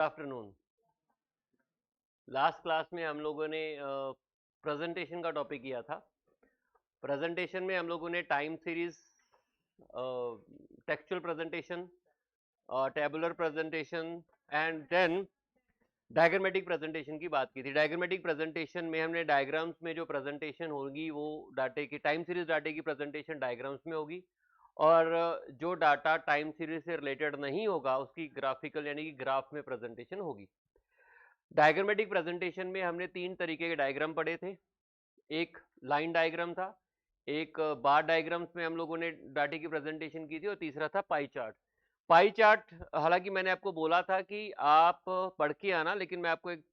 Afternoon. Last class में हम लोगों ने प्रेजेंटेशन का टॉपिक किया था। प्रेजेंटेशन में हम लोगों ने time series, textual presentation, tabular presentation and then diagrammatic presentation की बात की थी। डायग्रामेटिक प्रेजेंटेशन में हमने डायग्राम्स में जो प्रेजेंटेशन होगी वो डाटे की, टाइम सीरीज डाटे की प्रेजेंटेशन डायग्राम्स में होगी, और जो डाटा टाइम सीरीज से रिलेटेड नहीं होगा उसकी ग्राफिकल यानी कि ग्राफ में प्रेजेंटेशन होगी। डायग्रामेटिक प्रेजेंटेशन में हमने तीन तरीके के डायग्राम पढ़े थे। एक लाइन डायग्राम था, एक बार डायग्राम्स में हम लोगों ने डाटे की प्रेजेंटेशन की थी, और तीसरा था पाई चार्ट। पाई चार्ट हालांकि मैंने आपको बोला था कि आप पढ़ के आना, लेकिन मैं आपको एक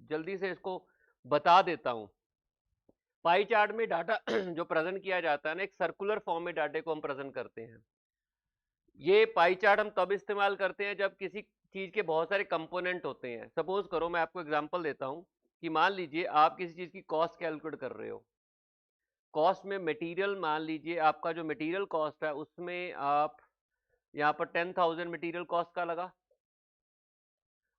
जल्दी से इसको बता देता हूं। पाई चार्ट में डाटा जो प्रेजेंट किया जाता है ना, एक सर्कुलर फॉर्म में डाटे को हम प्रेजेंट करते हैं। ये पाई चार्ट हम तब इस्तेमाल करते हैं जब किसी चीज के बहुत सारे कंपोनेंट होते हैं। सपोज करो, मैं आपको एग्जांपल देता हूं कि मान लीजिए आप किसी चीज की कॉस्ट कैलकुलेट कर रहे हो। कॉस्ट में मटेरियल, मान लीजिए आपका जो मटेरियल कॉस्ट है उसमें आप यहाँ पर 10,000 मटेरियल कॉस्ट का लगा,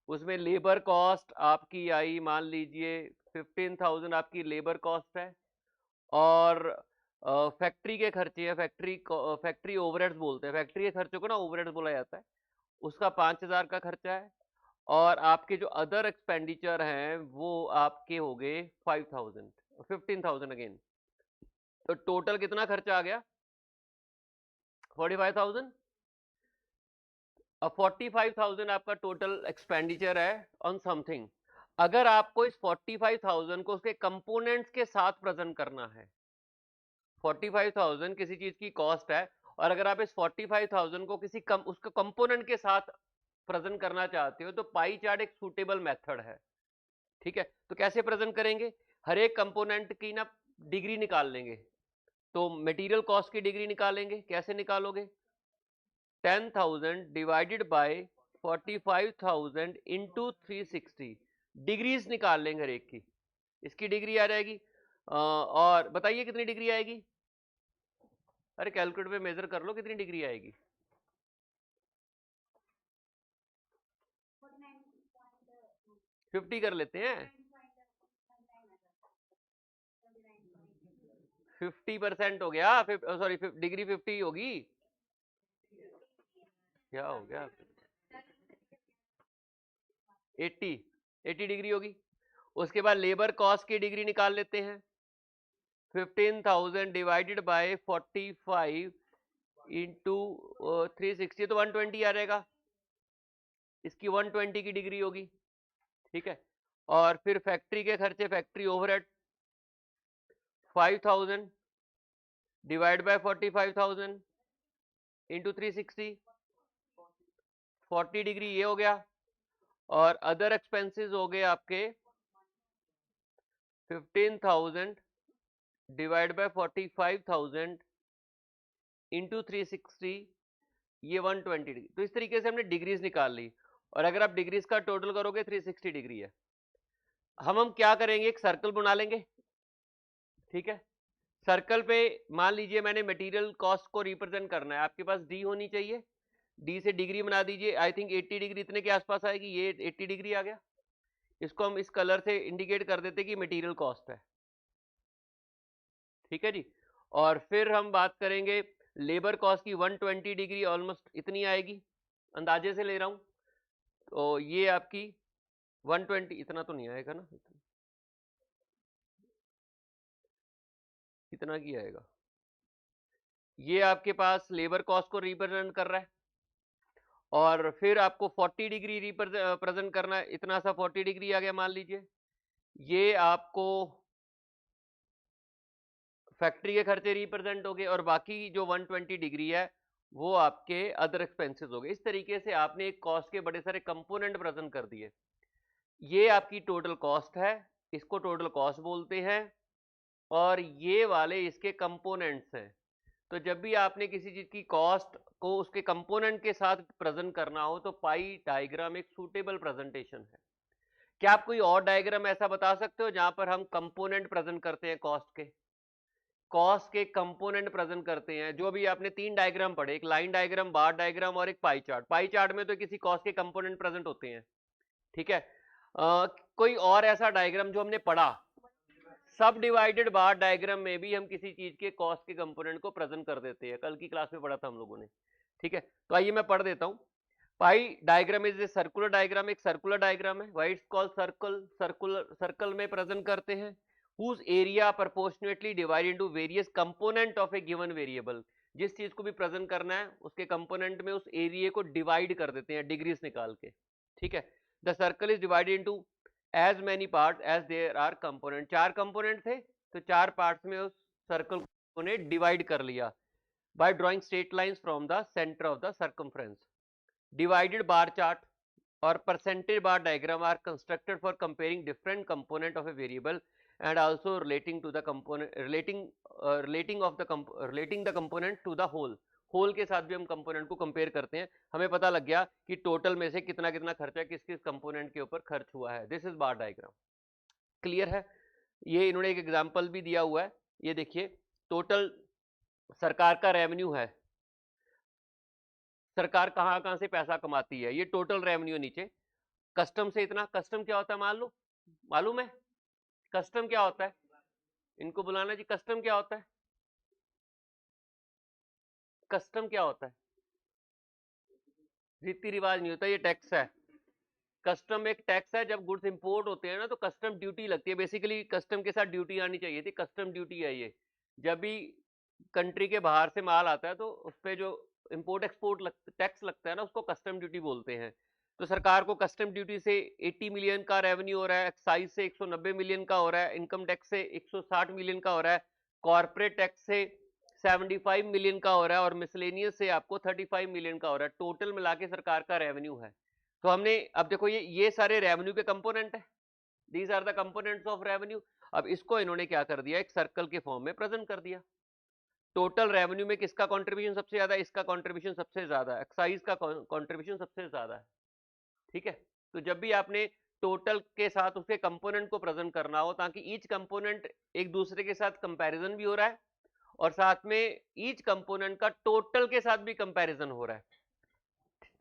उसमें लेबर कॉस्ट आपकी आई मान लीजिए 15,000 आपकी लेबर कॉस्ट है, और फैक्ट्री के खर्चे हैं, फैक्ट्री ओवरहेड्स बोलते हैं, फैक्ट्री के खर्चे को ना ओवरहेड्स बोला जाता है, उसका 5,000 का खर्चा है, और आपके जो अदर एक्सपेंडिचर हैं वो आपके हो गए 5,000, 15,000 अगेन। तो टोटल कितना खर्चा आ गया? 45,000। अब 45,000 आपका टोटल एक्सपेंडिचर है ऑन समथिंग। अगर आपको इस 45,000 को उसके कंपोनेंट्स के साथ प्रेजेंट करना है, 45,000 किसी चीज की कॉस्ट है, और अगर आप इस 45,000 को किसी उसके कंपोनेंट के साथ प्रेजेंट करना चाहते हो, तो पाई चार्ट एक सूटेबल मेथड है। ठीक है, तो कैसे प्रेजेंट करेंगे? हर एक कंपोनेंट की ना डिग्री निकाल लेंगे। तो मटेरियल कॉस्ट की डिग्री निकालेंगे। कैसे निकालोगे? 10,000 डिवाइडेड बाय 45,000 इंटू 360, डिग्रीज निकाल लेंगे हर एक की। इसकी डिग्री आ जाएगी, और बताइए कितनी डिग्री आएगी? अरे कैलकुलेटर पे मेजर कर लो, कितनी डिग्री आएगी? 50 कर लेते हैं। 50% हो गया, सॉरी डिग्री 50 होगी। क्या हो गया? 80 डिग्री होगी। उसके बाद लेबर कॉस्ट की डिग्री निकाल लेते हैं। 15,000 डिवाइडेड बाय 45 इंटू 360, तो 120 आ जाएगा। इसकी 120 की डिग्री होगी। ठीक है, और फिर फैक्ट्री के खर्चे, factory overhead 5,000 divide by 45,000 into 360, 40 degree ये हो गया। और अदर एक्सपेंसेस हो गए आपके 15,000 डिवाइड बाय 45,000 इंटू 360, ये 120 डिग्री। तो इस तरीके से हमने डिग्रीज निकाल ली, और अगर आप डिग्रीज का टोटल करोगे 360 डिग्री है। हम क्या करेंगे, एक सर्कल बना लेंगे। ठीक है, सर्कल पे मान लीजिए मैंने मटेरियल कॉस्ट को रिप्रेजेंट करना है, आपके पास डी होनी चाहिए, डी से डिग्री बना दीजिए। आई थिंक 80 डिग्री इतने के आसपास आएगी, ये 80 डिग्री आ गया। इसको हम इस कलर से इंडिकेट कर देते कि मटेरियल कॉस्ट है। ठीक है जी, और फिर हम बात करेंगे लेबर कॉस्ट की, 120 डिग्री ऑलमोस्ट इतनी आएगी, अंदाजे से ले रहा हूं। तो ये आपकी 120, इतना तो नहीं आएगा ना, इतना की आएगा। ये आपके पास लेबर कॉस्ट को रिप्रेजेंट कर रहा है, और फिर आपको 40 डिग्री प्रेजेंट करना है, इतना सा 40 डिग्री आ गया मान लीजिए। ये आपको फैक्ट्री के खर्चे रिप्रेजेंट हो गए, और बाकी जो 120 डिग्री है वो आपके अदर एक्सपेंसेस हो गए। इस तरीके से आपने एक कॉस्ट के बड़े सारे कंपोनेंट प्रेजेंट कर दिए। ये आपकी टोटल कॉस्ट है, इसको टोटल कॉस्ट बोलते हैं, और ये वाले इसके कंपोनेंट्स हैं। तो जब भी आपने किसी चीज की कॉस्ट को उसके कंपोनेंट के साथ प्रेजेंट करना हो, तो पाई डायग्राम एक सूटेबल प्रेजेंटेशन है। क्या आप कोई और डायग्राम ऐसा बता सकते हो जहां पर हम कंपोनेंट प्रेजेंट करते हैं, कॉस्ट के कंपोनेंट प्रेजेंट करते हैं? जो भी आपने तीन डायग्राम पढ़े, एक लाइन डायग्राम, बार डायग्राम और एक पाई चार्ट। पाई चार्ट में तो किसी कॉस्ट के कंपोनेंट प्रेजेंट होते हैं, ठीक है। कोई और ऐसा डायग्राम जो हमने पढ़ा, सब डिवाइडेड बार डायग्राम में भी हम किसी चीज के कॉस्ट के कंपोनेंट को प्रेजेंट कर देते हैं, कल की क्लास में पढ़ा था हम लोगों ने। ठीक है, तो आइए मैं पढ़ देता हूं। पाई diagram is a circular diagram, एक सर्कुलर डायग्राम है, why it's called circle, circle में प्रेजेंट करते हैं, whose area proportionately divided into various component of a given variable। जिस चीज को भी प्रेजेंट करना है उसके कंपोनेंट में उस एरिया को डिवाइड कर देते हैं डिग्रीज निकाल के। ठीक है, the circle is divided into as many part as there are component. 4 component थे तो 4 पार्ट्स में उस सर्कल को ने डिवाइड कर लिया by drawing straight lines from the centre of the circumference. Divided bar chart और percentage bar diagram are constructed for comparing different component of a variable and also relating to the component relating the component to the whole के साथ भी हम component को compare करते हैं, हमें पता लग गया कि टोटल में से कितना कितना खर्चा किस किस कंपोनेंट के ऊपर खर्च हुआ है। This is bar diagram. Clear है? ये इन्होंने एक एग्जांपल भी दिया हुआ है, ये देखिए टोटल सरकार का रेवेन्यू है, सरकार कहां कहां से पैसा कमाती है, ये टोटल रेवेन्यू। नीचे कस्टम से इतना, कस्टम क्या होता है मान लो, मालूम है कस्टम क्या होता है? इनको बुलाना जी, कस्टम क्या होता है? कस्टम क्या होता है? रीति रिवाज नहीं होता, ये टैक्स है। कस्टम एक टैक्स है, जब गुड्स इंपोर्ट होते हैं ना तो कस्टम ड्यूटी लगती है। बेसिकली कस्टम के साथ ड्यूटी आनी चाहिए थी, कस्टम ड्यूटी है ये। जब भी कंट्री के बाहर से माल आता है तो उस पर जो इंपोर्ट एक्सपोर्ट टैक्स लगता है ना, उसको कस्टम ड्यूटी बोलते हैं। तो सरकार को कस्टम ड्यूटी से 80 मिलियन का रेवेन्यू हो रहा है, एक्साइज से 190 मिलियन का हो रहा है, इनकम टैक्स से 160 मिलियन का हो रहा है, कॉर्पोरेट टैक्स से 75 मिलियन का हो रहा है और मिसलेनियस से आपको 35 मिलियन का हो रहा है। टोटल मिला के सरकार का रेवेन्यू है। तो हमने अब देखो ये सारे रेवेन्यू के कंपोनेंट है, these are the components of revenue. अब इसको इन्होंने क्या कर दिया, एक सर्कल के फॉर्म में प्रेजेंट कर दिया। टोटल रेवेन्यू में किसका कंट्रीब्यूशन सबसे ज्यादा है? इसका कंट्रीब्यूशन सबसे ज्यादा है, एक्साइज का कंट्रीब्यूशन सबसे ज्यादा है। ठीक है, तो जब भी आपने टोटल के साथ उसके कंपोनेंट को प्रेजेंट करना हो ताकि ईच कंपोनेंट एक दूसरे के साथ कंपैरिजन भी हो रहा है और साथ में ईच कंपोनेंट का टोटल के साथ भी कंपैरिजन हो रहा है,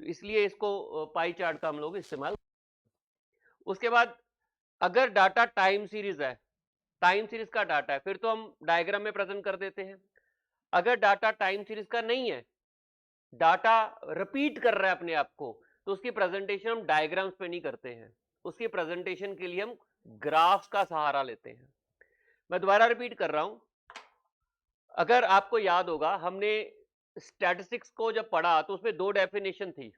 तो इसलिए इसको पाई चार्ट का हम लोग इस्तेमाल। उसके बाद अगर डाटा टाइम सीरीज है, टाइम सीरीज का डाटा है, फिर तो हम डायग्राम में प्रेजेंट कर देते हैं। अगर डाटा टाइम सीरीज का नहीं है, डाटा रिपीट कर रहा है अपने आप को, तो उसकी प्रेजेंटेशन हम डायग्राम्स पे नहीं करते हैं, उसकी प्रेजेंटेशन के लिए हम ग्राफ्स का सहारा लेते हैं। मैं दोबारा रिपीट कर रहा हूं, अगर आपको याद होगा हमने स्टैटिस्टिक्स को जब पढ़ा तो उसमें 2 डेफिनेशन थी,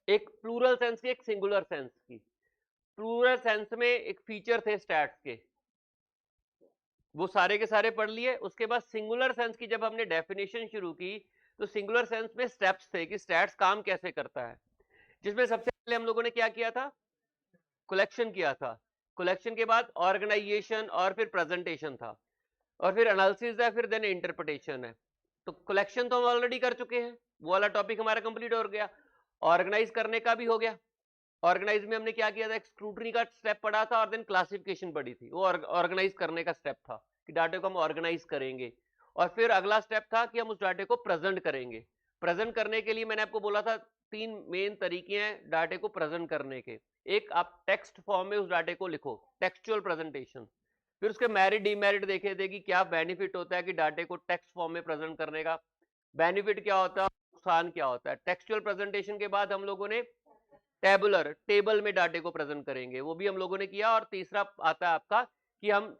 एक प्लूरल सेंस की, एक सिंगुलर सेंस की। प्लूरल सेंस में एक फीचर थे स्टैट्स के, वो सारे के सारे पढ़ लिए। उसके बाद सिंगुलर सेंस की जब हमने डेफिनेशन शुरू की तो सिंगुलर सेंस में स्टेप्स थे कि स्टैट्स काम कैसे करता है, जिसमें सबसे पहले हम लोगों ने क्या किया था, कलेक्शन किया था। कलेक्शन के बाद ऑर्गेनाइजेशन और फिर प्रेजेंटेशन था और फिर एनालिसिस है, फिर देन इंटरप्रिटेशन है। तो कलेक्शन तो हम ऑलरेडी कर चुके हैं, वो वाला टॉपिक हमारा कंप्लीट हो गया। ऑर्गेनाइज करने का भी हो गया, ऑर्गेनाइज में हमने क्या किया था, एक स्क्रूटनी का स्टेप पढ़ा था और देन क्लासिफिकेशन पढ़ी थी, वो ऑर्गेनाइज करने का स्टेप था कि डाटे को हम ऑर्गेनाइज करेंगे। और फिर अगला स्टेप था कि हम उस डाटे को प्रेजेंट करेंगे। प्रेजेंट करने के लिए मैंने आपको बोला था 3 मेन तरीके हैं डाटे को प्रेजेंट करने के। एक, आप टेक्स्ट फॉर्म में उस डाटे को लिखो, टेक्सचुअल प्रेजेंटेशन। फिर उसके मेरिट डिमेरिट देखे थे कि क्या बेनिफिट होता है कि डाटे को टेक्स्ट फॉर्म में प्रेजेंट करने का, बेनिफिट क्या होता है, नुकसान क्या होता है। टेक्सचुअल प्रेजेंटेशन के बाद हम लोगों ने टेबुलर, टेबल में डाटे को प्रेजेंट करेंगे, वो भी हम लोगों ने किया। और तीसरा आता है आपका कि हम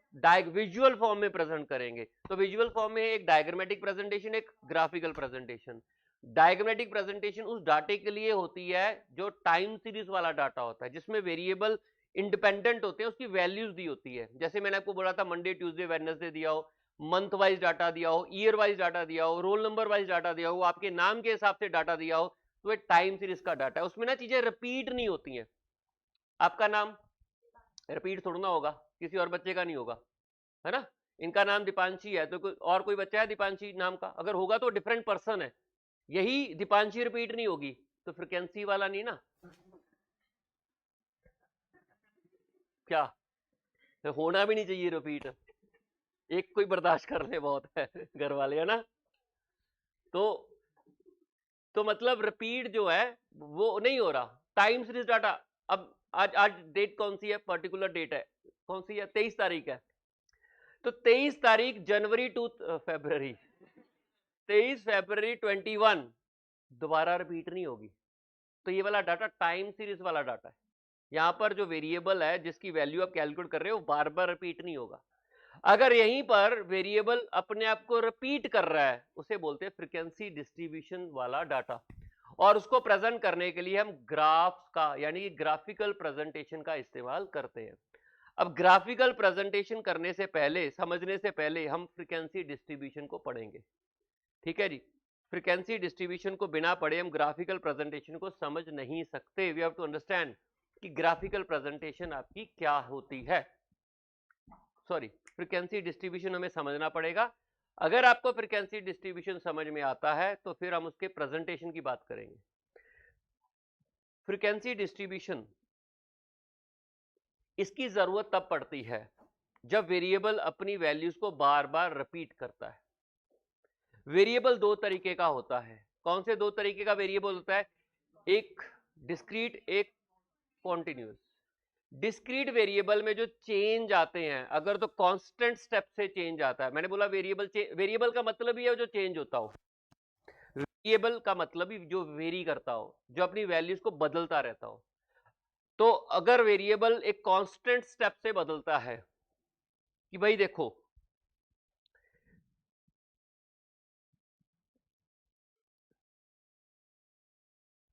विजुअल फॉर्म में प्रेजेंट करेंगे। तो विजुअल फॉर्म में एक डायग्रामेटिक प्रेजेंटेशन, एक ग्राफिकल प्रेजेंटेशन। डायग्रामेटिक प्रेजेंटेशन उस डाटे के लिए होती है जो टाइम सीरीज वाला डाटा होता है, जिसमें वेरिएबल इंडिपेंडेंट होते हैं, उसकी वैल्यूज दी होती है। जैसे मैंने आपको बोला था मंडे ट्यूसडे वेडनेसडे दिया हो, मंथ वाइज डाटा दिया हो, ईयर वाइज डाटा दिया हो, रोल नंबर वाइज डाटा दिया हो, आपके नाम के हिसाब से डाटा दिया हो, तो एक टाइम सीरीज का डाटा है। उसमें ना चीजें रिपीट नहीं होती हैं। आपका नाम रिपीट थोड़ा ना होगा, किसी और बच्चे का नहीं होगा, है ना। इनका नाम दीपांशी है तो कोई बच्चा है दीपांशी नाम का, अगर होगा तो डिफरेंट पर्सन है। यही दीपांशी रिपीट नहीं होगी तो फ्रिक्वेंसी वाला नहीं ना, क्या होना भी नहीं चाहिए रिपीट, एक कोई बर्दाश्त कर ले बहुत है घर वाले, है ना। तो मतलब रिपीट जो है वो नहीं हो रहा। टाइम सीरीज डाटा, अब आज आज डेट कौन सी है, पर्टिकुलर डेट है कौन सी है, 23 तारीख है, तो 23 तारीख जनवरी टू फरवरी 23 फरवरी 21 दोबारा रिपीट नहीं होगी। तो ये वाला डाटा टाइम सीरीज वाला डाटा है, यहां पर जो वेरिएबल है जिसकी वैल्यू आप कैलकुलेट कर रहे हो बार बार रिपीट नहीं होगा। अगर यहीं पर वेरिएबल अपने आप को रिपीट कर रहा है उसे बोलते हैं फ्रीक्वेंसी डिस्ट्रीब्यूशन वाला डाटा, और उसको प्रेजेंट करने के लिए हम ग्राफ्स का यानी कि ग्राफिकल प्रेजेंटेशन का इस्तेमाल करते हैं। अब ग्राफिकल प्रेजेंटेशन करने से पहले, समझने से पहले हम फ्रीक्वेंसी डिस्ट्रीब्यूशन को पढ़ेंगे, ठीक है जी। फ्रीक्वेंसी डिस्ट्रीब्यूशन को बिना पढ़े हम ग्राफिकल प्रेजेंटेशन को समझ नहीं सकते। वी हैव टू अंडरस्टैंड कि ग्राफिकल प्रेजेंटेशन आपकी क्या होती है, सॉरी फ्रीक्वेंसी डिस्ट्रीब्यूशन हमें समझना पड़ेगा। अगर आपको फ्रीक्वेंसी डिस्ट्रीब्यूशन समझ में आता है तो फिर हम उसके प्रेजेंटेशन की बात करेंगे। फ्रीक्वेंसी डिस्ट्रीब्यूशन इसकी जरूरत तब पड़ती है जब वेरिएबल अपनी वैल्यूज को बार बार रिपीट करता है। वेरिएबल दो तरीके का होता है। कौन से दो तरीके का वेरिएबल होता है? एक डिस्क्रीट, एक कॉन्टिन्यूस। डिस्क्रीट वेरिएबल में जो चेंज आते हैं, अगर तो कांस्टेंट स्टेप से चेंज आता है, मैंने बोला वेरिएबल का मतलब ही है जो चेंज होता हो, वेरिएबल का मतलब ही जो वेरी करता हो, जो अपनी वैल्यूज को बदलता रहता हो। तो अगर वेरिएबल एक कांस्टेंट स्टेप से बदलता है कि भाई देखो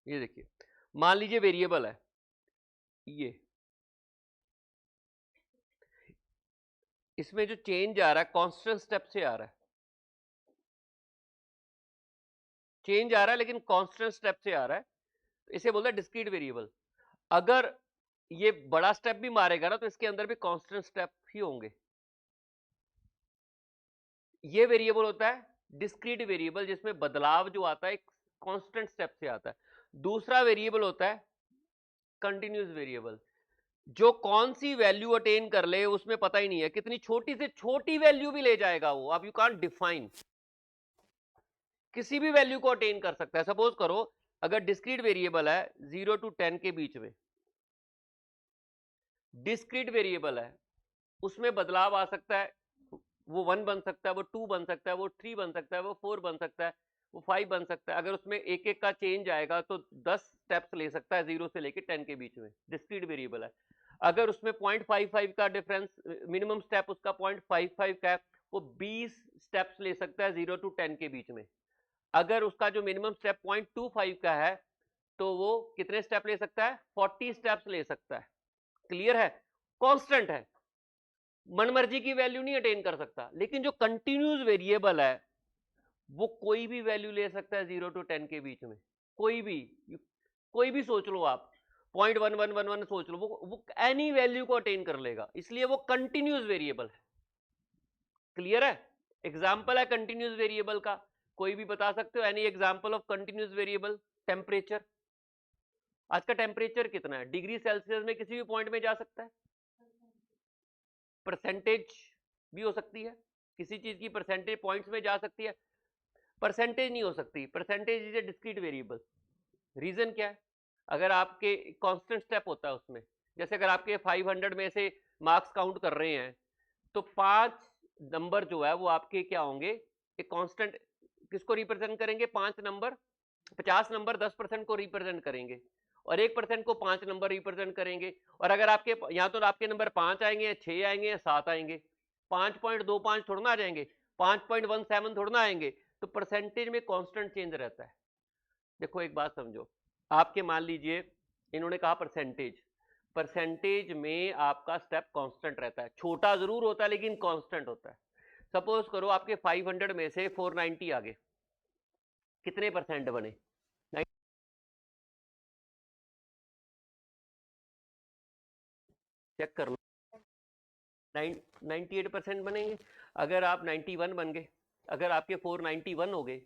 ये देखिए, मान लीजिए वेरिएबल है ये, इसमें जो चेंज आ रहा है कांस्टेंट स्टेप से आ रहा है, चेंज आ रहा है लेकिन कांस्टेंट स्टेप से आ रहा है, इसे बोलते हैं डिस्क्रीट वेरिएबल। अगर ये बड़ा स्टेप भी मारेगा ना तो इसके अंदर भी कांस्टेंट स्टेप ही होंगे। ये वेरिएबल होता है डिस्क्रीट वेरिएबल जिसमें बदलाव जो आता है एक कांस्टेंट स्टेप से आता है। दूसरा वेरिएबल होता है कंटिन्यूस वेरिएबल, जो कौन सी वैल्यू अटेन कर ले उसमें पता ही नहीं है, कितनी छोटी से छोटी वैल्यू भी ले जाएगा वो, अब यू कांट डिफाइन, किसी भी वैल्यू को अटेन कर सकता है। सपोज करो अगर डिस्क्रीट वेरिएबल है 0 to 10 के बीच में, डिस्क्रीट वेरिएबल है उसमें बदलाव आ सकता है, वो 1 बन सकता है, वो 2 बन सकता है, वो 3 बन सकता है, वो 4 बन सकता है, वो 5 बन सकता है। अगर उसमें एक एक का चेंज आएगा तो 10 स्टेप्स ले सकता है 0 से लेके 10 के बीच में, डिस्क्रीट वेरिएबल है। अगर उसमें 0.55 का डिफरेंस, मिनिमम स्टेप उसका 0.55 का है, वो 20 स्टेप्स ले सकता है 0 to 10 के बीच में। अगर उसका जो मिनिमम स्टेप 0.25 का है तो वो कितने स्टेप ले सकता है? 40 स्टेप्स ले सकता है। क्लियर है? कांस्टेंट है, मनमर्जी की वैल्यू नहीं अटेन कर सकता। लेकिन जो कंटिन्यूस वेरिएबल है वो कोई भी वैल्यू ले सकता है 0 to 10 के बीच में, कोई भी सोच लो आप, 0.1111 सोच लो, वो एनी वैल्यू को अटेन कर लेगा, इसलिए वो कंटिन्यूस वेरिएबल है। क्लियर है? एग्जाम्पल है कंटिन्यूस वेरिएबल का, कोई भी बता सकते हो any example of continuous variable? Temperature, आज का टेम्परेचर कितना है? डिग्री सेल्सियस में किसी भी पॉइंट में जा सकता है, परसेंटेज भी हो सकती है, किसी चीज की परसेंटेज पॉइंट्स में जा सकती है, परसेंटेज नहीं हो सकती। Percentage is a discrete variable. Reason क्या है? अगर आपके कांस्टेंट स्टेप होता है उसमें, जैसे अगर आपके 500 में से मार्क्स काउंट कर रहे हैं तो 5 नंबर जो है वो आपके क्या होंगे, एक कांस्टेंट किसको रिप्रेजेंट करेंगे? 5 नंबर, 50 नंबर 10% को रिप्रेजेंट करेंगे और 1% को 5 नंबर रिप्रेजेंट करेंगे। और अगर आपके यहाँ तो आपके नंबर 5 आएंगे या 6 आएंगे या 7 आएंगे, 5.25 थोड़ा ना आ जाएंगे, 5.17 थोड़ा ना आएंगे, तो परसेंटेज में कांस्टेंट चेंज रहता है। देखो एक बात समझो, आपके मान लीजिए इन्होंने कहा परसेंटेज, परसेंटेज में आपका स्टेप कांस्टेंट रहता है, छोटा जरूर होता है लेकिन कांस्टेंट होता है। सपोज करो आपके 500 में से 490 आ गए, कितने परसेंट बने? चेक कर लो, 98% बनेंगे। अगर आप 91 बन गए, अगर आपके 491 हो गए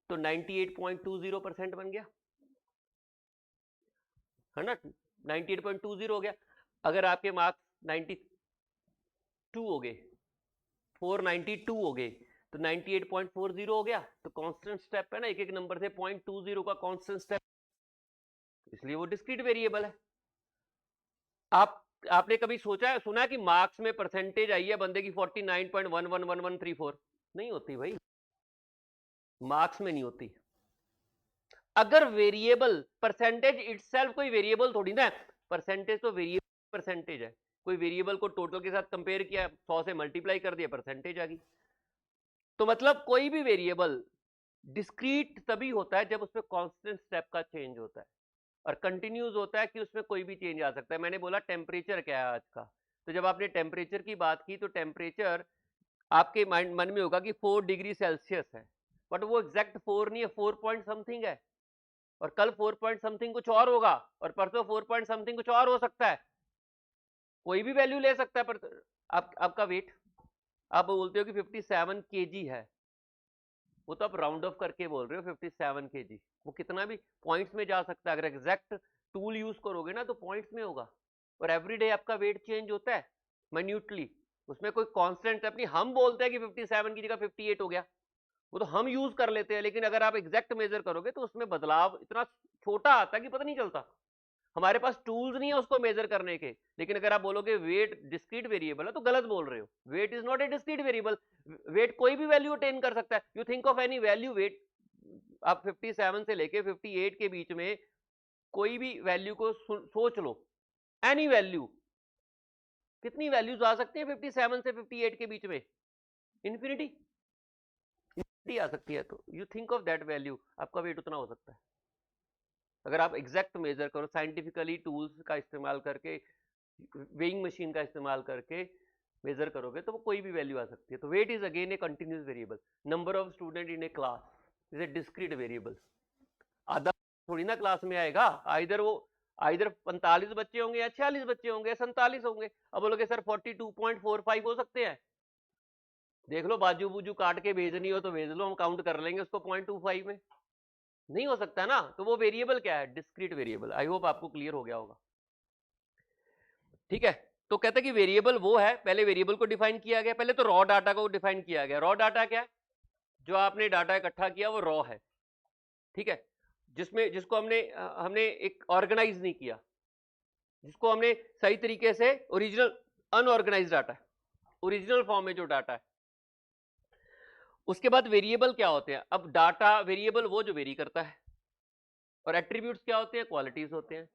तो 98.20% बन गया है ना, 98.20 हो गया। अगर आपके मार्क्स 92 हो गए, 492 हो गए तो 98.40 हो गया। तो कांस्टेंट स्टेप है ना, एक एक नंबर से 0.20 का कांस्टेंट स्टेप, इसलिए वो डिस्क्रीट वेरिएबल है। आपने कभी सोचा है, सुना है कि मार्क्स में परसेंटेज आई है बंदे की 49.111134? नहीं होती भाई, मार्क्स में नहीं होती। अगर वेरिएबल, परसेंटेज इटसेल्फ कोई वेरिएबल थोड़ी ना है, परसेंटेज तो वेरिएबल परसेंटेज है। कोई वेरिएबल को टोटल के साथ कंपेयर किया, 100 से मल्टीप्लाई कर दिया, परसेंटेज आ गई। तो मतलब कोई भी वेरिएबल डिस्क्रीट तभी होता है जब उसमें कांस्टेंट स्टेप का चेंज होता है, और कंटिन्यूस होता है कि उसमें कोई भी चेंज आ सकता है। मैंने बोला टेम्परेचर क्या है आज का, तो जब आपने टेम्परेचर की बात की तो टेम्परेचर आपके माइंड मन में होगा कि 4 डिग्री सेल्सियस है, बट वो एग्जैक्ट 4 नहीं है, 4 पॉइंट समथिंग है, और कल 4 पॉइंट समथिंग कुछ और होगा, और परसों 4 पॉइंट समथिंग कुछ और हो सकता है, कोई भी वैल्यू ले सकता है। पर आपका वेट, आप बोलते हो कि 57 केजी है, वो तो आप राउंड ऑफ करके बोल रहे हो 57 केजी, वो कितना भी पॉइंट्स में जा सकता है। अगर एग्जैक्ट टूल यूज करोगे ना तो पॉइंट्स में होगा, और एवरीडे आपका वेट चेंज होता है माइन्यूटली, उसमें कोई कांस्टेंट अपनी, हम बोलते हैं कि 57 की जगह 58 हो गया, वो तो हम यूज कर लेते हैं, लेकिन अगर आप एग्जैक्ट मेजर करोगे तो उसमें बदलाव इतना छोटा आता है कि पता नहीं चलता। हमारे पास टूल्स नहीं है उसको मेजर करने के। लेकिन अगर आप बोलोगे वेट डिस्क्रीट वेरिएबल है, तो गलत बोल रहे हो। Weight is not a discrete variable, weight कोई भी वैल्यू अटेन कर सकता है। You think of any value weight, आप 57 से लेके 58 के बीच में कोई भी वैल्यू को सोच लो, एनी वैल्यू, कितनी वैल्यूज आ सकती है 57 से 58 के बीच में? इन्फिनिटी आ सकती है। तो you think of that value, आपका वेट उतना हो सकता है। अगर आप एग्जैक्ट मेजर करो साइंटिफिकली, टूल्स का इस्तेमाल करके, वेइंग मशीन का इस्तेमाल करके मेजर करोगे, तो वो कोई भी वैल्यू आ सकती है। तो weight is again a continuous variable. Number of student in a class is a discrete variable. आधा थोड़ी ना क्लास में आएगा, आइधर 45 बच्चे होंगे या 46 बच्चे होंगे या 47 होंगे। अब बोलोगे सर 42.45 हो सकते हैं, देख लो, बाजू बूजू काट के भेजनी हो तो भेज लो, हम काउंट कर लेंगे उसको 0.25 में। नहीं हो सकता ना, तो वो वेरिएबल क्या है? Discrete variable. आई होप आपको क्लियर हो गया होगा। ठीक है, तो कहते हैं कि वेरिएबल वो है, पहले वेरिएबल को डिफाइन किया गया, पहले तो रॉ डाटा को डिफाइन किया गया। रॉ डाटा क्या है? जो आपने डाटा इकट्ठा किया वो रॉ है, ठीक है, जिसको हमने एक ऑर्गेनाइज नहीं किया, जिसको हमने सही तरीके से, ओरिजिनल अनऑर्गेनाइज डाटा है, ओरिजिनल फॉर्म में जो डाटा है। उसके बाद वेरिएबल क्या होते हैं? अब डाटा वेरिएबल वो जो वेरी करता है, और एट्रीब्यूट्स क्या होते हैं? क्वालिटीज होते हैं।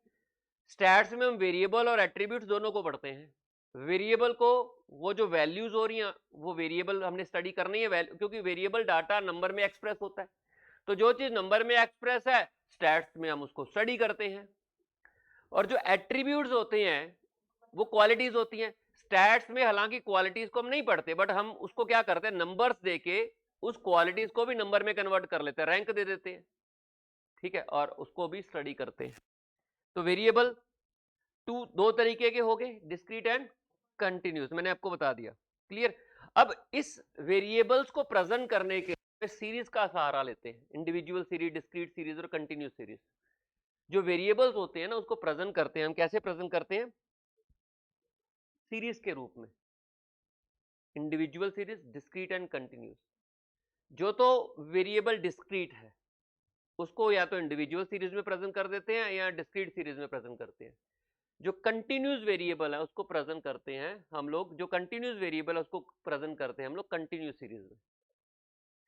स्टैट्स में हम वेरिएबल और एट्रीब्यूट्स दोनों को पढ़ते हैं। वेरिएबल को, वो जो वैल्यूज हो रही हैं वो वेरिएबल हमने स्टडी करनी है, क्योंकि वेरिएबल डाटा नंबर में एक्सप्रेस होता है, तो जो चीज नंबर में एक्सप्रेस है स्टैट्स में हम उसको स्टडी करते हैं। और जो एट्रीब्यूट्स होते हैं वो क्वालिटीज होती हैं। स्टैट्स में हालांकि क्वालिटीज को हम नहीं पढ़ते, बट हम उसको क्या करते हैं, नंबर्स देके उस क्वालिटीज को भी नंबर में कन्वर्ट कर लेते हैं, रैंक दे देते हैं, ठीक है, और उसको भी स्टडी करते हैं। तो वेरिएबल दो तरीके के हो गए, डिस्क्रीट एंड कंटिन्यूस, मैंने आपको बता दिया। क्लियर? अब इस वेरिएबल्स को प्रेजेंट करने के लिए सीरीज का सहारा लेते हैं, इंडिविजुअल सीरीज, डिस्क्रीट सीरीज और कंटिन्यूस सीरीज। जो वेरिएबल्स होते हैं ना उसको प्रेजेंट करते हैं हम, कैसे प्रेजेंट करते हैं? सीरीज के रूप में, individual series, discrete and continuous. जो तो वेरिएबल डिस्क्रीट है उसको या तो इंडिविजुअल सीरीज में प्रेजेंट कर देते हैं या डिस्क्रीट सीरीज में प्रेजेंट करते हैं। जो कंटिन्यूस वेरिएबल है उसको प्रेजेंट करते हैं हम लोग, जो कंटिन्यूस वेरिएबल है उसको प्रेजेंट करते हैं हम लोग कंटिन्यूस सीरीज में।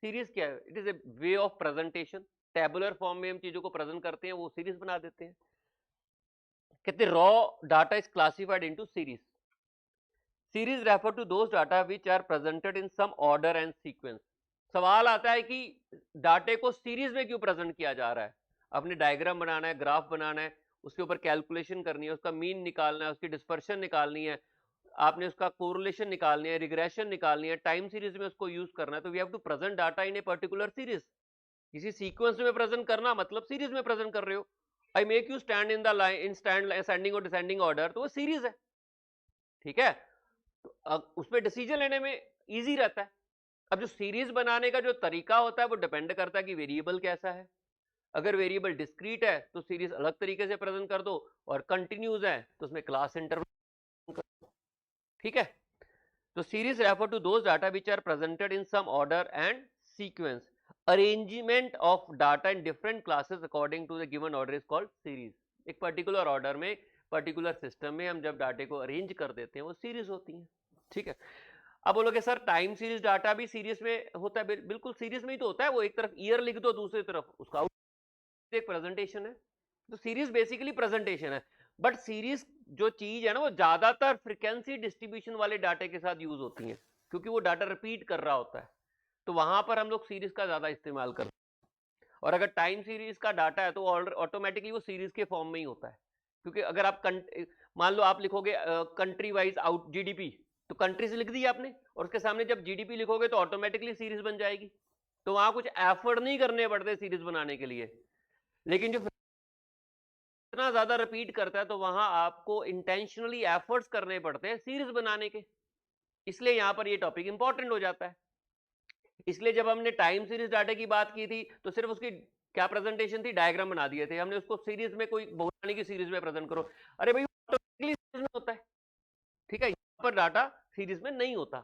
सीरीज क्या है? It is a way of presentation. Tabular form में हम चीजों को प्रेजेंट करते हैं, वो सीरीज बना देते हैं। कहते raw data is classified into series. Series refer to those data which are presented in some order and sequence. सवाल आता है कि डाटे को सीरीज में क्यों प्रेजेंट किया जा रहा है? आपने डायग्राम बनाना है, ग्राफ बनाना है, उसके ऊपर कैलकुलेशन करनी है, उसका मीन निकालना है, उसकी डिस्पर्शन निकालनी है, आपने उसका कोरिलेशन निकालनी है, रिग्रेशन निकालनी है, टाइम सीरीज में उसको यूज करना है। तो we have to present data in a particular series. किसी सीक्वेंस में प्रेजेंट करना मतलब सीरीज में प्रेजेंट कर रहे हो। I make you stand in the line, in stand ascending और डिसेंडिंग ऑर्डर, तो वो सीरीज है, ठीक है। तो उसमें डिसीजन लेने में इजी रहता है। अब जो सीरीज बनाने का जो तरीका होता है वो डिपेंड करता है कि वेरिएबल कैसा है। अगर वेरिएबल डिस्क्रीट है तो सीरीज अलग तरीके से प्रेजेंट कर दो, और कंटिन्यूस है तो उसमें क्लास इंटरवल कर दो, ठीक है। तो series refer to those data which are presented in some order and sequence. Arrangement of data in different classes according to the given order is called series. एक पर्टिकुलर ऑर्डर में particular system में हम जब डाटे को arrange कर देते हैं वो सीरीज होती हैं, ठीक है। अब बोलोगे सर टाइम सीरीज डाटा भी सीरीज में होता है, बिल्कुल सीरीज में ही तो होता है, वो एक तरफ ईयर लिख दो, दूसरी तरफ उसका एक प्रेजेंटेशन है, तो सीरीज बेसिकली प्रेजेंटेशन है। बट सीरीज जो चीज है ना वो ज्यादातर फ्रीक्वेंसी डिस्ट्रीब्यूशन वाले डाटे के साथ यूज होती है, क्योंकि वो डाटा रिपीट कर रहा होता है, तो वहां पर हम लोग सीरीज का ज्यादा इस्तेमाल करते हैं। और अगर टाइम सीरीज का डाटा है तो ऑटोमेटिकली वो सीरीज के फॉर्म में ही होता है, क्योंकि अगर आप मान लो आप लिखोगे कंट्री वाइज आउट जीडीपी, तो कंट्रीज लिख दी आपने, और उसके सामने जब जीडीपी लिखोगे तो ऑटोमेटिकली सीरीज बन जाएगी, तो वहां कुछ एफर्ट नहीं करने पड़ते सीरीज बनाने के लिए। लेकिन जो इतना ज्यादा रिपीट करता है तो वहां आपको इंटेंशनली एफर्ट्स करने पड़ते हैं सीरीज बनाने के, इसलिए यहां पर ये टॉपिक इंपॉर्टेंट हो जाता है। इसलिए जब हमने टाइम सीरीज डाटा की बात की थी तो सिर्फ उसकी क्या प्रेजेंटेशन थी, डायग्राम बना दिए थे हमने, उसको सीरीज में कोई बहुरानी की सीरीज में प्रेजेंट करो, अरे भाई ऑटोमेटिकली सीरीज में होता है, ठीक है, यहां पर डाटा सीरीज में नहीं होता।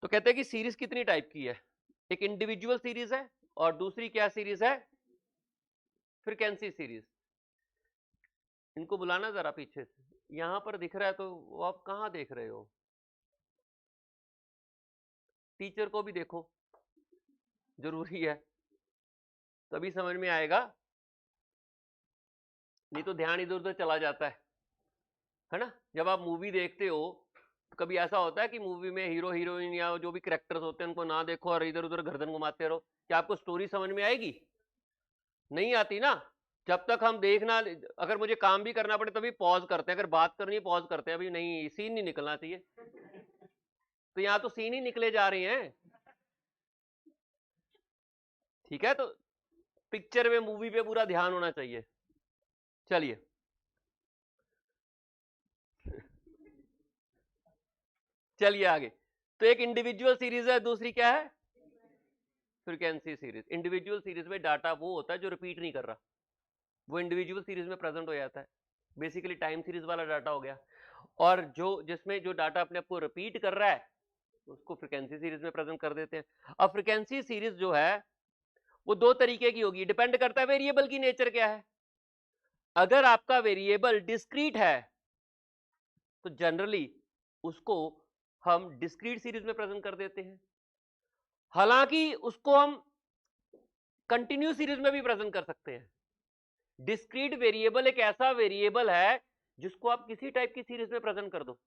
तो कहते हैं कि सीरीज कितनी टाइप की है, एक इंडिविजुअल सीरीज है और दूसरी क्या सीरीज है, फ्रीक्वेंसी सीरीज। इनको बुलाना जरा पीछे से, यहां पर दिख रहा है तो वो आप कहां देख रहे हो, टीचर को भी देखो, जरूरी है तभी समझ में आएगा, नहीं तो ध्यान इधर उधर चला जाता है ना। जब आप मूवी देखते हो तो कभी ऐसा होता है कि मूवी में हीरो हीरोइन या जो भी कैरेक्टर्स होते हैं उनको ना देखो और इधर उधर गर्दन घुमाते रहो, क्या आपको स्टोरी समझ में आएगी, नहीं आती ना। जब तक हम देखना, अगर मुझे काम भी करना पड़े तभी पॉज करते हैं, अगर बात करनी है पॉज करते हैं, अभी नहीं सीन नहीं निकलना चाहिए, तो यहाँ तो सीन ही निकले जा रहे हैं, ठीक है। तो पिक्चर में मूवी पे पूरा ध्यान होना चाहिए। चलिए चलिए आगे, तो एक इंडिविजुअल सीरीज है, दूसरी क्या है, फ्रीक्वेंसी सीरीज। इंडिविजुअल सीरीज में डाटा वो होता है जो रिपीट नहीं कर रहा, वो इंडिविजुअल सीरीज में प्रेजेंट हो जाता है, बेसिकली टाइम सीरीज वाला डाटा हो गया। और जो जिसमें जो डाटा अपने आप को रिपीट कर रहा है उसको फ्रीक्वेंसी सीरीज में प्रेजेंट कर देते हैं। अब फ्रीक्वेंसी सीरीज जो है वो दो तरीके की होगी, डिपेंड करता है वेरिएबल की नेचर क्या है। अगर आपका वेरिएबल डिस्क्रीट है तो जनरली उसको हम डिस्क्रीट सीरीज में प्रेजेंट कर देते हैं, हालांकि उसको हम कंटिन्यूस सीरीज में भी प्रेजेंट कर सकते हैं। डिस्क्रीट वेरिएबल एक ऐसा वेरिएबल है जिसको आप किसी टाइप की सीरीज में प्रेजेंट कर दो।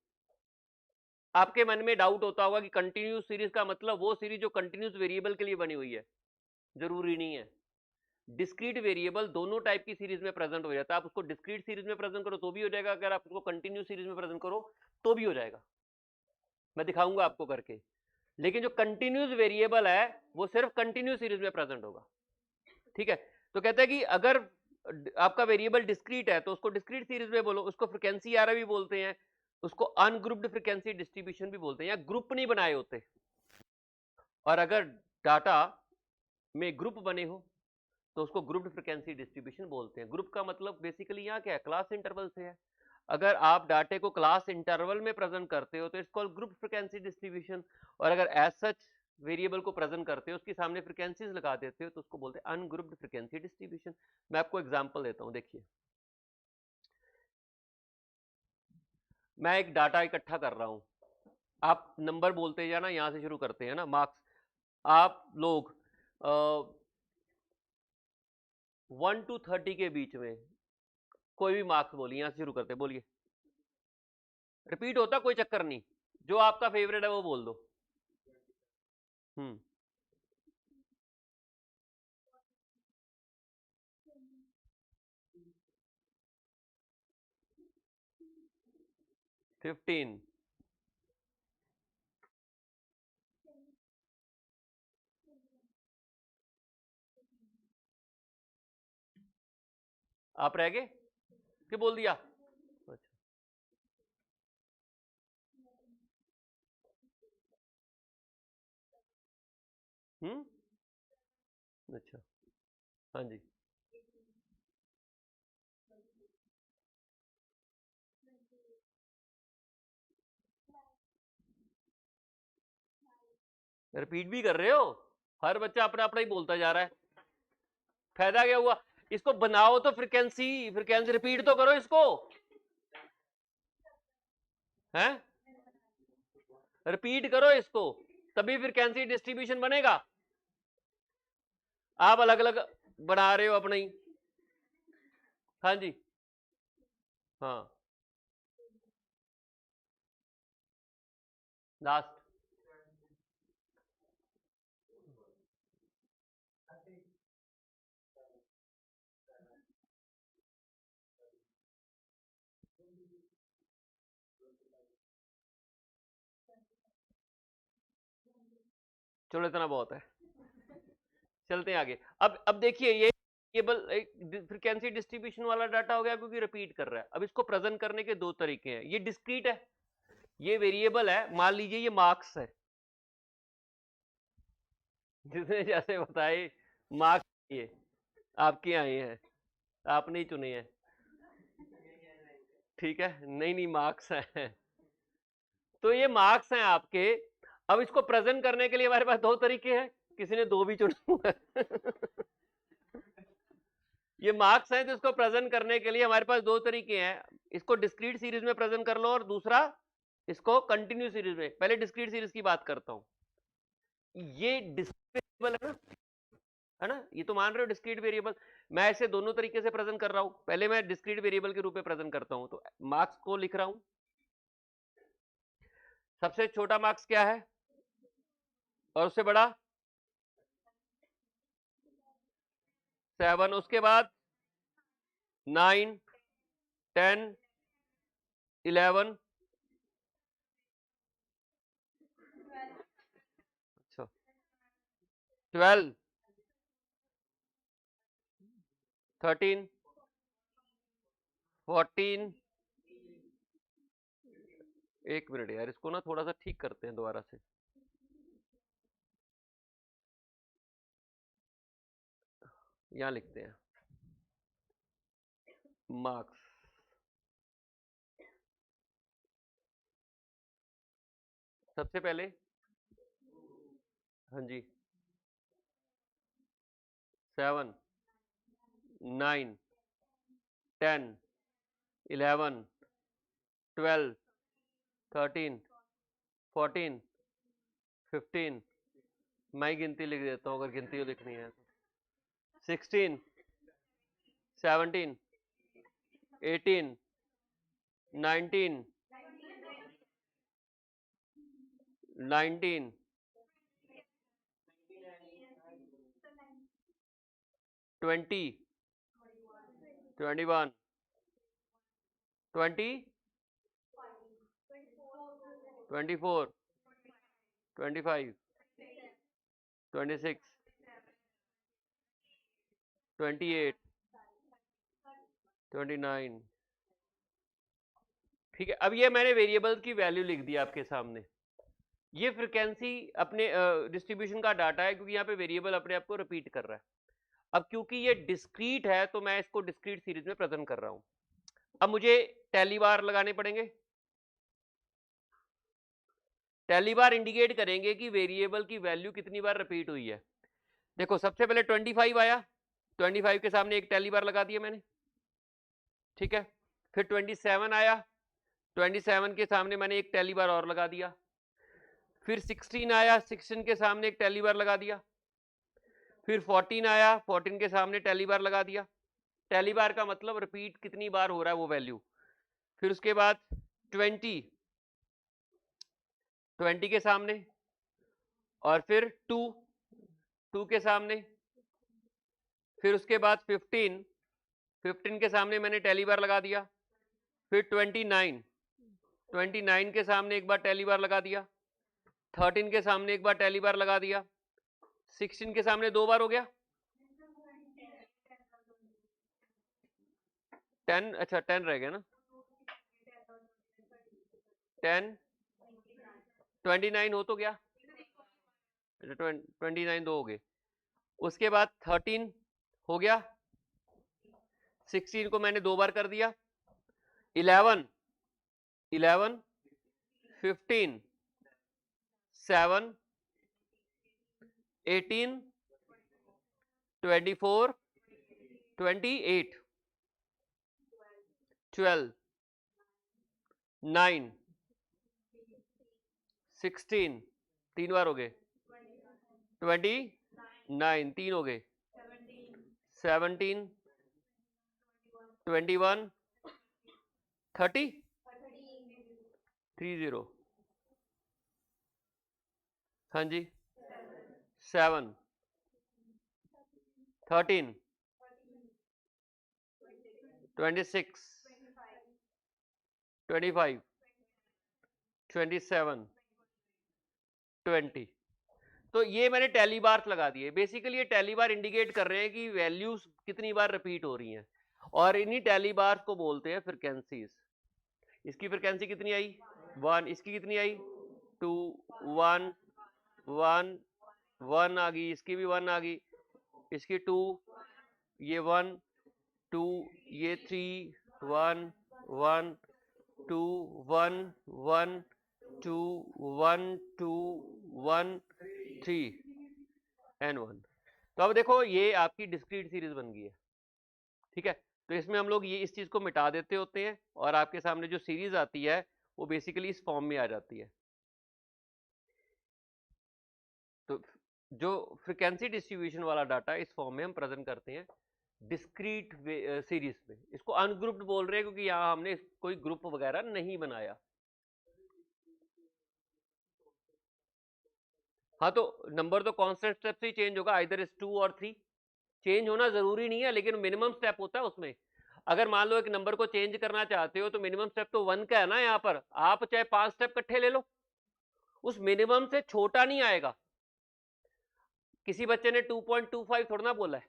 आपके मन में डाउट होता होगा कि कंटिन्यूस सीरीज का मतलब वो सीरीज जो कंटिन्यूस वेरिएबल के लिए बनी हुई है, जरूरी नहीं है। डिस्क्रीट वेरिएबल दोनों टाइप की सीरीज में प्रेजेंट हो जाता है, आप उसको डिस्क्रीट सीरीज में प्रेजेंट करो तो भी हो जाएगा, अगर आप उसको कंटिन्यूस सीरीज में प्रेजेंट करो तो भी हो जाएगा, मैं दिखाऊंगा आपको करके। लेकिन जो कंटिन्यूस वेरिएबल है वो सिर्फ कंटिन्यूस सीरीज में प्रेजेंट होगा, ठीक है। तो कहते हैं कि अगर आपका वेरिएबल डिस्क्रीट है तो उसको डिस्क्रीट सीरीज में बोलो, उसको फ्रीक्वेंसी एरे भी बोलते हैं, उसको अनग्रुप्ड फ्रीक्वेंसी डिस्ट्रीब्यूशन भी बोलते हैं, या ग्रुप नहीं बनाए होते। और अगर डाटा में ग्रुप बने हो तो उसको ग्रुप्ड फ्रीक्वेंसी डिस्ट्रीब्यूशन बोलते हैं। ग्रुप का मतलब बेसिकली यहाँ क्या है, क्लास इंटरवल से है। अगर आप डाटे को क्लास इंटरवल में प्रेजेंट करते हो तो it's called group frequency distribution, और अगर एज सच वेरिएबल को प्रेजेंट करते हो उसके सामने फ्रीक्वेंसीज लगा देते हो तो उसको बोलते हैं अनग्रुप्ड फ्रीक्वेंसी डिस्ट्रीब्यूशन। मैं आपको एग्जांपल देता हूं, देखिए मैं एक डाटा इकट्ठा कर रहा हूं, आप नंबर बोलते जाना, यहां से शुरू करते हैं ना, मार्क्स। आप लोग 1 to 30 के बीच में कोई भी मार्क्स बोलिए, यहां से शुरू करते हैं, बोलिए। रिपीट होता कोई चक्कर नहीं, जो आपका फेवरेट है वो बोल दो। 15। आप रह गए कि बोल दिया, अच्छा। अच्छा, हाँ जी। रिपीट भी कर रहे हो, हर बच्चा अपना अपना ही बोलता जा रहा है, फायदा क्या हुआ। इसको बनाओ तो फ्रीक्वेंसी फ्रीक्वेंसी रिपीट तो करो इसको, हैं रिपीट करो इसको, तभी फ्रीक्वेंसी डिस्ट्रीब्यूशन बनेगा। आप अलग अलग बना रहे हो अपना ही। हाँ जी, हाँ लास्ट। चलो इतना बहुत है, चलते हैं आगे। अब देखिए ये केवल फ्रीक्वेंसी डिस्ट्रीब्यूशन वाला डाटा हो गया क्योंकि रिपीट कर रहा है। अब इसको प्रेजेंट करने के दो तरीके हैं, ये डिस्क्रीट है, ये वेरिएबल है। मान लीजिए ये मार्क्स है, जिसने जैसे बताए मार्क्स ये आपके आए हैं, आपने ही चुने हैं, ठीक है, नहीं नहीं मार्क्स हैं। तो ये मार्क्स हैं आपके। अब इसको प्रेजेंट करने के लिए हमारे पास दो तरीके हैं, किसी ने दो भी चुना हुआ है। ये मार्क्स हैं, तो इसको प्रेजेंट करने के लिए हमारे पास दो तरीके हैं। इसको डिस्क्रीट सीरीज में प्रेजेंट कर लो और दूसरा इसको कंटिन्यू सीरीज में। पहले डिस्क्रीट सीरीज की बात करता हूं। ये डिस्क्रीट वेरिएबल है ना, ये तो मान रहे हो डिस्क्रीट वेरिएबल। मैं इसे दोनों तरीके से प्रेजेंट कर रहा हूं। पहले मैं डिस्क्रीट वेरिएबल के रूप में प्रेजेंट करता हूं, तो मार्क्स को लिख रहा हूं। सबसे छोटा मार्क्स क्या है और उससे बड़ा 7, उसके बाद 9 10 11 अच्छा 12 13 14। एक मिनट यार, इसको ना थोड़ा सा ठीक करते हैं दोबारा से। यहां लिखते हैं मार्क्स। सबसे पहले हाँ जी 7 9 10 11 12 13 14 15। मैं गिनती लिख देता हूँ अगर गिनती लिखनी है तो। 16 17 18 19 19 20 21 20 24 25 26 28 29। ठीक है, अब ये मैंने वेरिएबल्स की वैल्यू लिख दी आपके सामने। ये फ्रीक्वेंसी अपने डिस्ट्रीब्यूशन का डाटा है, क्योंकि यहाँ पे वेरिएबल अपने आप को रिपीट कर रहा है। अब क्योंकि ये डिस्क्रीट है तो मैं इसको डिस्क्रीट सीरीज में प्रेजेंट कर रहा हूं। अब मुझे टैली बार लगाने पड़ेंगे। टैली बार इंडिकेट करेंगे कि वेरिएबल की वैल्यू कितनी बार रिपीट हुई है। देखो सबसे पहले 25 आया, 25 के सामने एक टैली बार लगा दिया मैंने, ठीक है। फिर 27 आया, 27 के सामने मैंने एक टैली बार और लगा दिया। फिर 16 आया, 16 के सामने एक टैली बार लगा दिया। फिर 14 आया, 14 के सामने टैली बार लगा दिया। टैली बार का मतलब रिपीट कितनी बार हो रहा है वो वैल्यू। फिर उसके बाद 20 के सामने, और फिर 2 के सामने। फिर उसके बाद 15 के सामने मैंने टैली बार लगा दिया। फिर 29 के सामने एक बार टैली बार लगा दिया। 13 के सामने एक बार टैली बार लगा दिया। 16 के सामने 2 बार हो गया। 10 अच्छा 10 रह गया ना, 10 29 हो तो गया, 29 दो हो गए। उसके बाद 13 हो गया, 16 को मैंने 2 बार कर दिया। 11 15 7 18 24 28, 12, 9, 16, 3 बार हो गए, 29, 3 हो गए, 17, 21, 30, 30, हाँ जी, 7, 13, 26, 25, 27, 20। तो ये मैंने टैली बार्स लगा दिए। बेसिकली ये टैली बार इंडिकेट कर रहे हैं कि वैल्यूज कितनी बार रिपीट हो रही हैं, और इन्हीं टैली बार्स को बोलते हैं फ्रीक्वेंसीज। इसकी फ्रीक्वेंसी कितनी आई 1, इसकी कितनी आई 2, 1, 1, 1 आ गई, इसकी भी 1 आ गई, इसकी 2, ये 1, 2, ये 3, 1, 1, 2, 1, 1, 2, 1, 2, 1, 3 एंड 1। तो अब देखो ये आपकी डिस्क्रीट सीरीज बन गई है, ठीक है। तो इसमें हम लोग ये इस चीज को मिटा देते होते हैं, और आपके सामने जो सीरीज आती है वो बेसिकली इस फॉर्म में आ जाती है। तो जो फ्रीक्वेंसी डिस्ट्रीब्यूशन वाला डाटा इस फॉर्म में हम प्रेजेंट करते हैं डिस्क्रीट सीरीज में। इसको अनग्रुप्ड बोल रहे हैं क्योंकि यहाँ हमने कोई ग्रुप वगैरह नहीं बनाया। हाँ, तो नंबर तो कांस्टेंट स्टेप से ही चेंज होगा, आइदर इज 2 और 3। चेंज होना जरूरी नहीं है, लेकिन मिनिमम स्टेप होता है उसमें। अगर मान लो एक नंबर को चेंज करना चाहते हो तो मिनिमम स्टेप तो 1 का है ना, यहाँ पर आप चाहे 5 स्टेप इकट्ठे ले लो, उस मिनिमम से छोटा नहीं आएगा। किसी बच्चे ने 2.25 थोड़ा ना बोला है,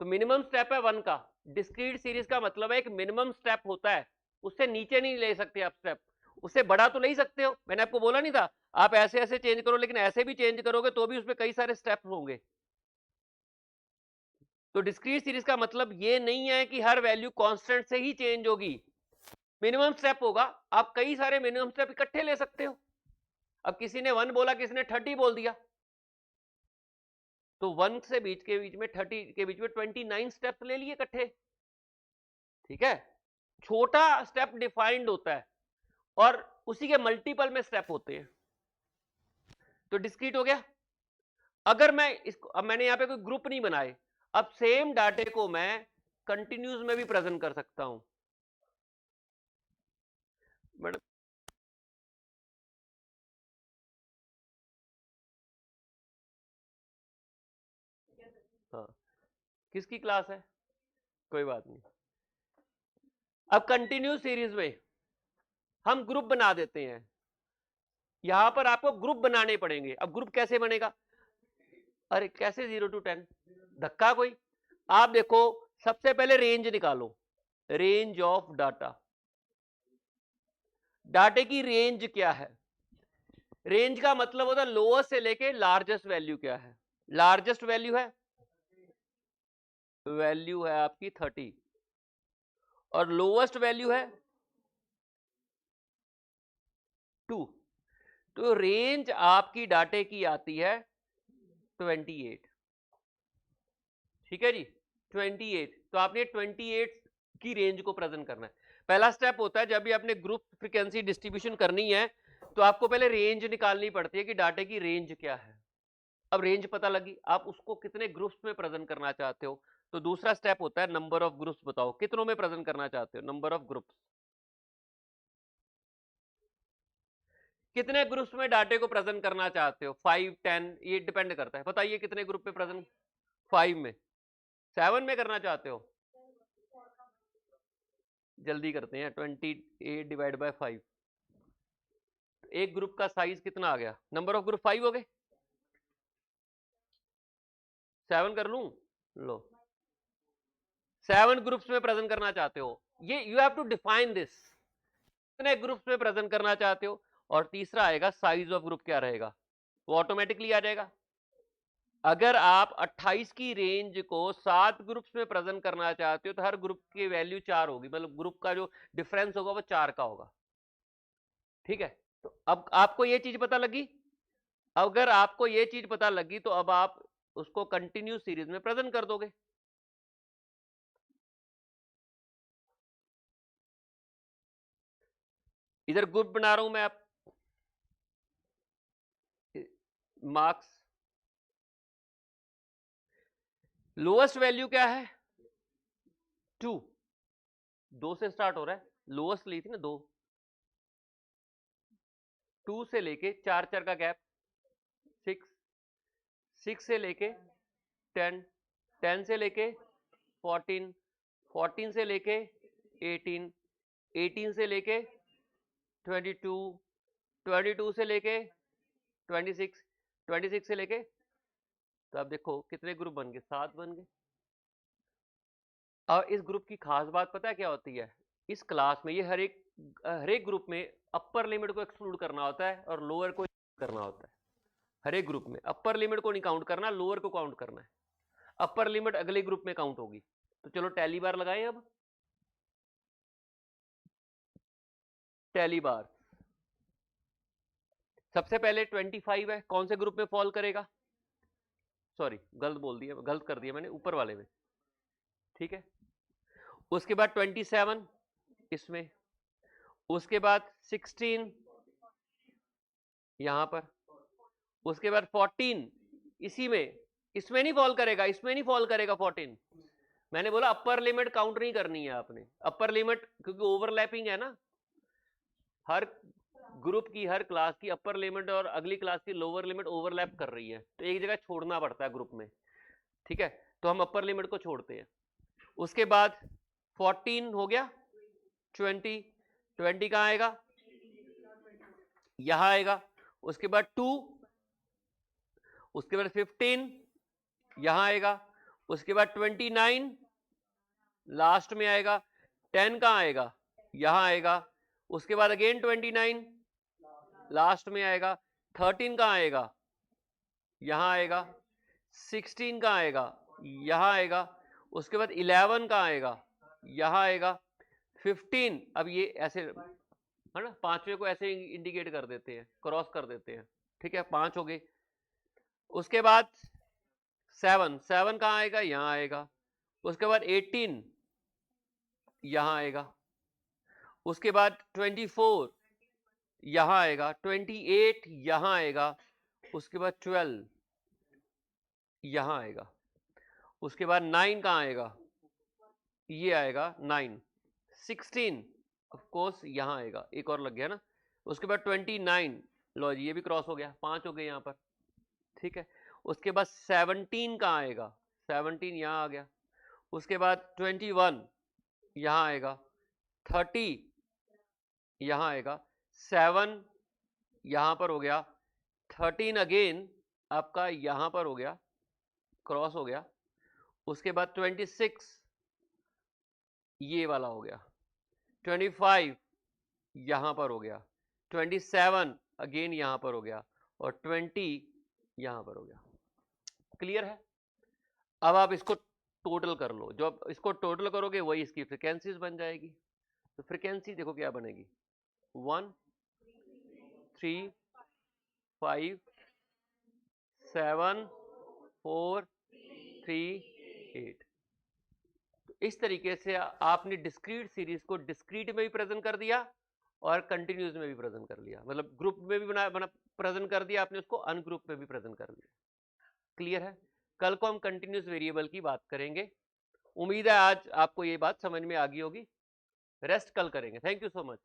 तो मिनिमम स्टेप है 1 का। डिस्क्रीट सीरीज का मतलब है एक मिनिमम स्टेप होता है, उससे नीचे नहीं ले सकते आप स्टेप, उससे बड़ा तो ले ही सकते हो। मैंने आपको बोला नहीं था आप ऐसे ऐसे चेंज करो, लेकिन ऐसे भी चेंज करोगे तो भी उसमें कई सारे स्टेप होंगे। तो डिस्क्रीट सीरीज का मतलब ये नहीं है कि हर वैल्यू कांस्टेंट से ही चेंज होगी, मिनिमम स्टेप होगा। आप कई सारे मिनिमम स्टेप इकट्ठे ले सकते हो। अब किसी ने 1 बोला, किसी ने 30 बोल दिया, तो 1 से बीच में 30 के बीच में 29 स्टेप्स ले लिए इकट्ठे, ठीक है। छोटा स्टेप डिफाइंड होता है और उसी के मल्टीपल में स्टेप होते हैं। तो डिस्क्रीट हो गया। अगर मैं इसको, अब मैंने यहां पे कोई ग्रुप नहीं बनाए, अब सेम डाटे को मैं कंटिन्यूस में भी प्रेजेंट कर सकता हूं। मैडम हाँ, किसकी क्लास है, कोई बात नहीं। अब कंटिन्यूस सीरीज में हम ग्रुप बना देते हैं। यहां पर आपको ग्रुप बनाने पड़ेंगे। अब ग्रुप कैसे बनेगा, अरे कैसे 0 to 10, धक्का कोई। आप देखो सबसे पहले रेंज निकालो, रेंज ऑफ डाटा। डाटे की रेंज क्या है, रेंज का मतलब होता है लोएस्ट से लेके लार्जेस्ट वैल्यू क्या है। लार्जेस्ट वैल्यू है आपकी 30 और लोएस्ट वैल्यू है 2। तो रेंज आपकी डाटे की आती है 28, ठीक है जी, 28। तो आपने 28 की रेंज को प्रेजेंट करना है। पहला स्टेप होता है जब भी आपने ग्रुप फ्रीक्वेंसी डिस्ट्रीब्यूशन करनी है तो आपको पहले रेंज निकालनी पड़ती है कि डाटे की रेंज क्या है। अब रेंज पता लगी, आप उसको कितने ग्रुप्स में प्रेजेंट करना चाहते हो। तो दूसरा स्टेप होता है नंबर ऑफ ग्रुप्स, बताओ कितनों में प्रेजेंट करना चाहते हो, नंबर ऑफ ग्रुप्स। कितने ग्रुप्स में डाटे को प्रेजेंट करना चाहते हो, 5, 10, ये डिपेंड करता है। बताइए कितने ग्रुप में प्रेजेंट, 5 में, 7 में करना चाहते हो, जल्दी करते हैं, 28 डिवाइड बाय 5, एक ग्रुप का साइज कितना आ गया, नंबर ऑफ ग्रुप 5 हो गए। 7 कर लूं, लो 7 ग्रुप्स में प्रेजेंट करना चाहते हो। ये you have to define this, कितने ग्रुप्स में प्रेजेंट करना चाहते हो। और तीसरा आएगा साइज ऑफ ग्रुप क्या रहेगा, वो ऑटोमेटिकली आ जाएगा। अगर आप 28 की रेंज को 7 ग्रुप्स में प्रेजेंट करना चाहते हो तो हर ग्रुप की वैल्यू 4 होगी, मतलब ग्रुप का जो डिफरेंस होगा वो 4 का होगा, ठीक है। तो अब आपको ये चीज पता लगी। अगर आपको ये चीज पता लगी तो अब आप उसको कंटिन्यू सीरीज में प्रेजेंट कर दोगे। इधर ग्रुप बना रहा हूं मैं, आप मार्क्स, लोएस्ट वैल्यू क्या है 2 से स्टार्ट हो रहा है, लोएस्ट ली थी ना 2 से लेके 4 का गैप 6 से लेके 10 से लेके 14 से लेके 18 से लेके 22 से लेके 26 से लेके, तो आप देखो कितने ग्रुप बन गए, 7 बन गए। और इस ग्रुप की खास बात पता है क्या होती है, इस क्लास में ये हर एक ग्रुप में अपर लिमिट को एक्सक्लूड करना होता है और लोअर को करना होता है। हर एक ग्रुप में अपर लिमिट को नहीं काउंट करना, लोअर को काउंट करना है। अपर लिमिट अगले ग्रुप में काउंट होगी। तो चलो टैली बार लगाएं। अब टैली बार सबसे पहले 25 है, कौन से ग्रुप में फॉल करेगा, सॉरी गलत बोल दिया, गलत कर दिया मैंने, ऊपर वाले में, ठीक है। उसके बाद 27 इसमें, उसके बाद 16 यहां पर, उसके बाद 14 इसी में, इसमें नहीं फॉल करेगा, इसमें नहीं फॉल करेगा 14। मैंने बोला अपर लिमिट काउंट नहीं करनी है आपने, अपर लिमिट क्योंकि ओवरलैपिंग है ना, हर ग्रुप की हर क्लास की अपर लिमिट और अगली क्लास की लोअर लिमिट ओवरलैप कर रही है, तो एक जगह छोड़ना पड़ता है ग्रुप में, ठीक है। तो हम अपर लिमिट को छोड़ते हैं। उसके बाद 14 हो गया, 20 कहां आएगा, यहां आएगा। उसके बाद 2, उसके बाद 15 यहां आएगा। उसके बाद 29 लास्ट में आएगा। 10 कहां आएगा, यहां आएगा। उसके बाद अगेन 29 लास्ट में आएगा। 13 कहां आएगा, यहां आएगा। 16 कहां आएगा, यहां आएगा। उसके बाद 11 कहां आएगा, यहां आएगा। 15, अब ये ऐसे है ना, पांचवें को ऐसे इंडिकेट कर देते हैं, क्रॉस कर देते हैं, ठीक है, 5 हो गए। उसके बाद 7 कहां आएगा, यहां आएगा। उसके बाद 18 यहां आएगा। उसके बाद 24 यहां आएगा। 28 यहां आएगा। उसके बाद 12 यहां आएगा। उसके बाद 9 कहां आएगा, ये आएगा 9। 16 ऑफ कोर्स यहां आएगा, एक और लग गया ना। उसके बाद 29, लो जी ये भी क्रॉस हो गया, 5 हो गए यहां पर, ठीक है। उसके बाद 17 कहां आएगा, 17 यहां आ गया। उसके बाद 21 यहां आएगा। 30 यहां आएगा। 7 यहां पर हो गया। 13 अगेन आपका यहां पर हो गया, क्रॉस हो गया। उसके बाद 26 ये वाला हो गया। 25 यहां पर हो गया। 27 अगेन यहां पर हो गया। और 20 यहां पर हो गया। क्लियर है। अब आप इसको टोटल कर लो, जो आप इसको टोटल करोगे वही इसकी फ्रीक्वेंसीज बन जाएगी। तो फ्रीक्वेंसी देखो क्या बनेगी, 1 3 5 7 4 3 8। तो इस तरीके से आपने डिस्क्रीट सीरीज को डिस्क्रीट में भी प्रेजेंट कर दिया और कंटिन्यूस में भी प्रेजेंट कर लिया, मतलब ग्रुप में भी बना प्रेजेंट कर दिया आपने, उसको अनग्रुप में भी प्रेजेंट कर दिया। क्लियर है। कल को हम कंटिन्यूस वेरिएबल की बात करेंगे। उम्मीद है आज आपको ये बात समझ में आ गई होगी। रेस्ट कल करेंगे। Thank you so much.